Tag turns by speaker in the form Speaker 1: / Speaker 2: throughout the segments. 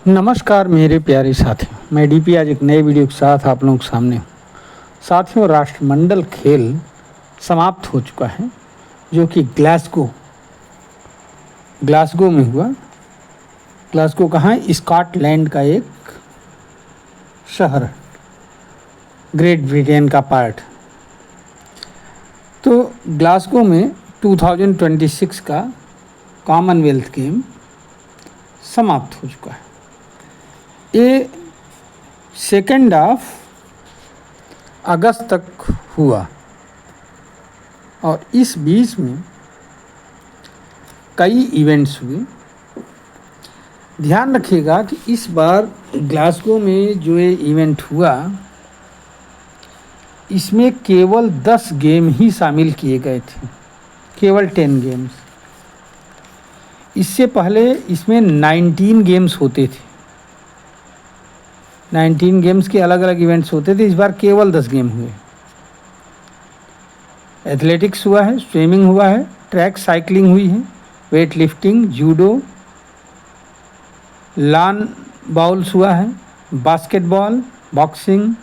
Speaker 1: नमस्कार मेरे प्यारे साथियों, मैं डीपी आज एक नए वीडियो के साथ आप लोगों के सामने हूँ। साथियों, राष्ट्रमंडल खेल समाप्त हो चुका है जो कि ग्लासगो में हुआ। ग्लासगो कहाँ है? स्कॉटलैंड का एक शहर, ग्रेट ब्रिटेन का पार्ट। तो ग्लासगो में 2026 का कॉमनवेल्थ गेम समाप्त हो चुका है। ये 2 अगस्त तक हुआ और इस बीच में कई इवेंट्स हुए। ध्यान रखिएगा कि इस बार ग्लासगो में जो ये इवेंट हुआ, इसमें केवल 10 गेम ही शामिल किए गए थे, केवल 10 गेम्स। इससे पहले इसमें 19 गेम्स होते थे, 19 गेम्स के अलग अलग इवेंट्स होते थे। इस बार केवल 10 गेम हुए। एथलेटिक्स हुआ है, स्विमिंग हुआ है, ट्रैक साइकिलिंग हुई है, weight lifting, judo, lawn bowls हुआ है, basketball, boxing,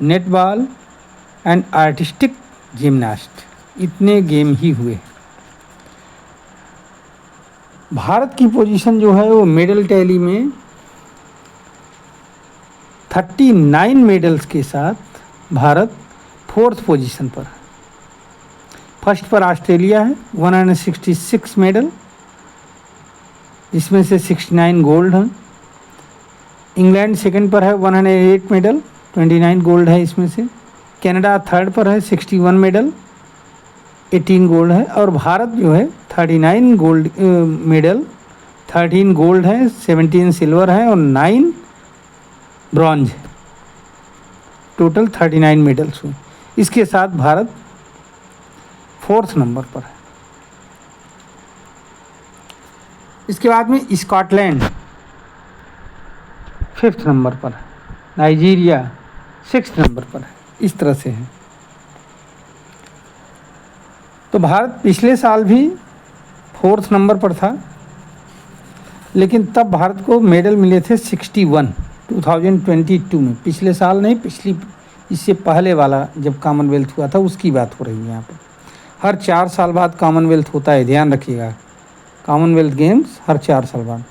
Speaker 1: netball and artistic gymnast. इतने गेम ही हुए। भारत की पोजीशन जो है वो मेडल टैली में 39 मेडल्स के साथ भारत 4th पोजीशन पर है। फर्स्ट पर ऑस्ट्रेलिया है, 166 मेडल, जिसमें से 69 गोल्ड हैं। इंग्लैंड सेकंड पर है, 108 मेडल, 29 गोल्ड है इसमें से। कनाडा थर्ड पर है, 61 मेडल, 18 गोल्ड है। और भारत जो है 39 गोल्ड मेडल, 13 गोल्ड है, 17 सिल्वर है और 9 ब्रॉन्ज है। टोटल 39 मेडल्स हुए। इसके साथ भारत 4th नंबर पर है। इसके बाद में स्कॉटलैंड 5th नंबर पर है, नाइजीरिया 6th नंबर पर है। इस तरह से है। तो भारत पिछले साल भी 4th नंबर पर था, लेकिन तब भारत को मेडल मिले थे 61 2022 में। पिछले साल नहीं, इससे पहले वाला जब कॉमनवेल्थ हुआ था उसकी बात हो रही है यहाँ पर। हर 4 साल बाद कॉमनवेल्थ होता है, ध्यान रखिएगा। कॉमनवेल्थ गेम्स हर 4 साल बाद।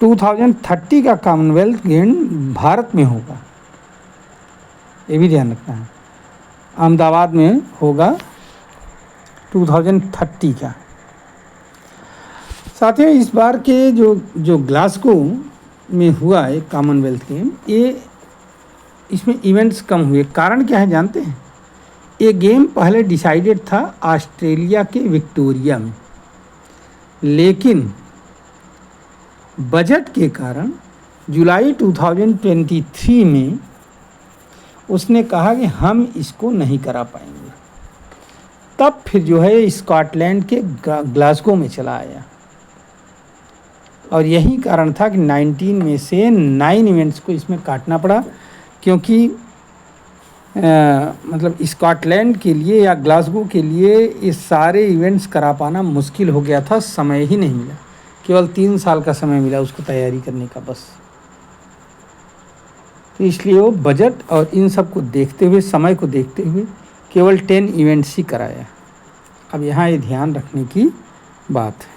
Speaker 1: 2030 का कॉमनवेल्थ गेम भारत में होगा, ये भी ध्यान रखना है। अहमदाबाद में होगा 2030 का। साथियों, इस बार के जो ग्लासगो में हुआ है कॉमनवेल्थ गेम, ये इसमें इवेंट्स कम हुए। कारण क्या है जानते हैं? ये गेम पहले डिसाइडेड था ऑस्ट्रेलिया के विक्टोरिया में, लेकिन बजट के कारण जुलाई 2023 में उसने कहा कि हम इसको नहीं करा पाएंगे। तब फिर जो है स्कॉटलैंड के ग्लासगो में चला आया। और यही कारण था कि 19 में से 9 इवेंट्स को इसमें काटना पड़ा, क्योंकि मतलब स्कॉटलैंड के लिए या ग्लासगो के लिए ये सारे इवेंट्स करा पाना मुश्किल हो गया था। समय ही नहीं मिला, केवल 3 साल का समय मिला उसको तैयारी करने का बस। तो इसलिए वो बजट और इन सब को देखते हुए, समय को देखते हुए केवल 10 इवेंट्स ही कराया। अब यहाँ ये ध्यान रखने की बात है।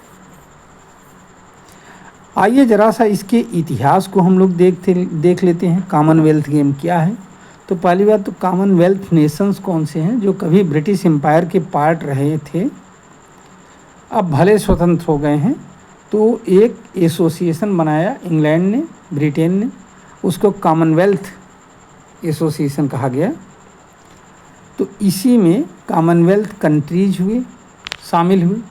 Speaker 1: आइए ज़रा सा इसके इतिहास को हम लोग देख लेते हैं। कॉमनवेल्थ गेम क्या है? तो पहली बात तो कॉमनवेल्थ नेशंस कौन से हैं जो कभी ब्रिटिश एम्पायर के पार्ट रहे थे, अब भले स्वतंत्र हो गए हैं। तो एक एसोसिएशन बनाया इंग्लैंड ने, ब्रिटेन ने, उसको कॉमनवेल्थ एसोसिएशन कहा गया। तो इसी में कॉमनवेल्थ कंट्रीज शामिल हुए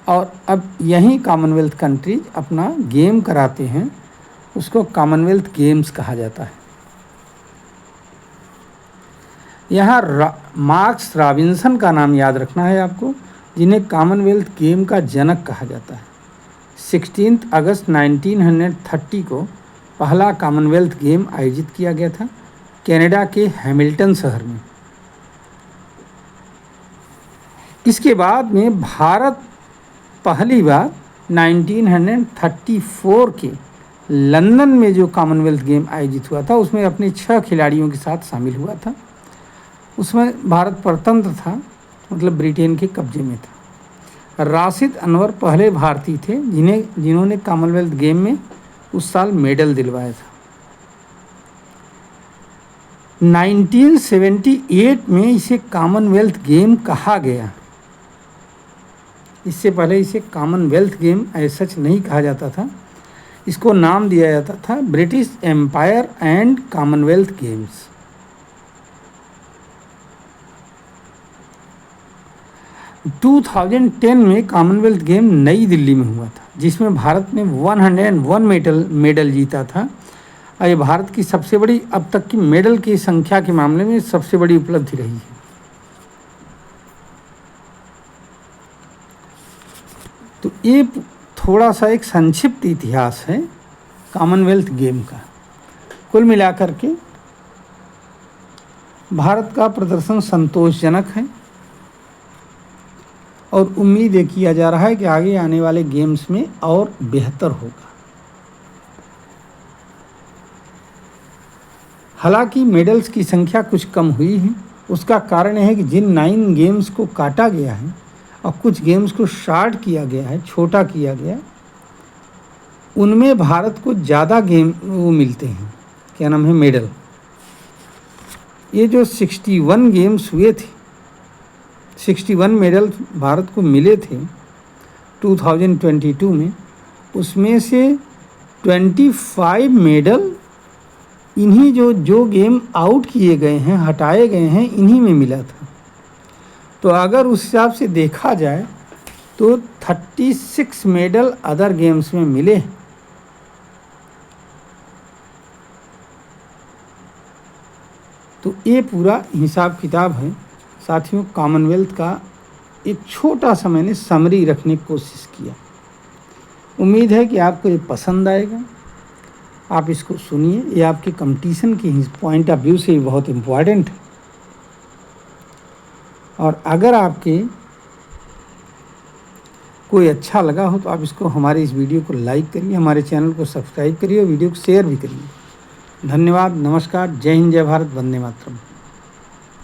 Speaker 1: और अब यही कॉमनवेल्थ कंट्रीज अपना गेम कराते हैं, उसको कॉमनवेल्थ गेम्स कहा जाता है। यहाँ मार्कस रॉबिन्सन का नाम याद रखना है आपको, जिन्हें कॉमनवेल्थ गेम का जनक कहा जाता है। 16 अगस्त 1930 को पहला कॉमनवेल्थ गेम आयोजित किया गया था कनाडा के हैमिल्टन शहर में। इसके बाद में भारत पहली बार 1934 के लंदन में जो कॉमनवेल्थ गेम आयोजित हुआ था उसमें अपने 6 खिलाड़ियों के साथ शामिल हुआ था। उसमें भारत परतंत्र था, मतलब ब्रिटेन के कब्जे में था। राशिद अनवर पहले भारतीय थे जिन्होंने कॉमनवेल्थ गेम में उस साल मेडल दिलवाया था। 1978 में इसे कॉमनवेल्थ गेम कहा गया। इससे पहले इसे कॉमनवेल्थ गेम ऐसा सच नहीं कहा जाता था। इसको नाम दिया जाता था British Empire and Commonwealth Games. To 2010 में कॉमनवेल्थ गेम नई दिल्ली में हुआ था, जिसमें भारत ने 101 मेडल जीता था और ये भारत की सबसे बड़ी अब तक की मेडल की संख्या के मामले में सबसे बड़ी उपलब्धि रही है। तो ये थोड़ा सा एक संक्षिप्त इतिहास है कॉमनवेल्थ गेम का। कुल मिलाकर के भारत का प्रदर्शन संतोषजनक है और उम्मीद ये किया जा रहा है कि आगे आने वाले गेम्स में और बेहतर होगा। हालांकि मेडल्स की संख्या कुछ कम हुई है। उसका कारण है कि जिन 9 गेम्स को काटा गया है और कुछ गेम्स को शार्ट किया गया है, छोटा किया गया, उनमें भारत को ज़्यादा गेम वो मिलते हैं, क्या नाम है, मेडल। ये जो 61 गेम्स हुए थे, 61 मेडल भारत को मिले थे 2022 में, उसमें से 25 मेडल इन्हीं जो गेम आउट किए गए हैं, हटाए गए हैं, इन्हीं में मिला था। तो अगर उस हिसाब से देखा जाए तो 36 मेडल अदर गेम्स में मिले। तो ये पूरा हिसाब किताब है साथियों। कॉमनवेल्थ का एक छोटा सा मैंने समरी रखने की कोशिश किया। उम्मीद है कि आपको ये पसंद आएगा। आप इसको सुनिए, ये आपके कंपटीशन की पॉइंट ऑफ व्यू से ही बहुत इम्पोर्टेंट है। और अगर आपके कोई अच्छा लगा हो तो आप इसको, हमारे इस वीडियो को लाइक करिए, हमारे चैनल को सब्सक्राइब करिए और वीडियो को शेयर भी करिए। धन्यवाद, नमस्कार, जय हिंद, जय भारत, वंदे मातरम।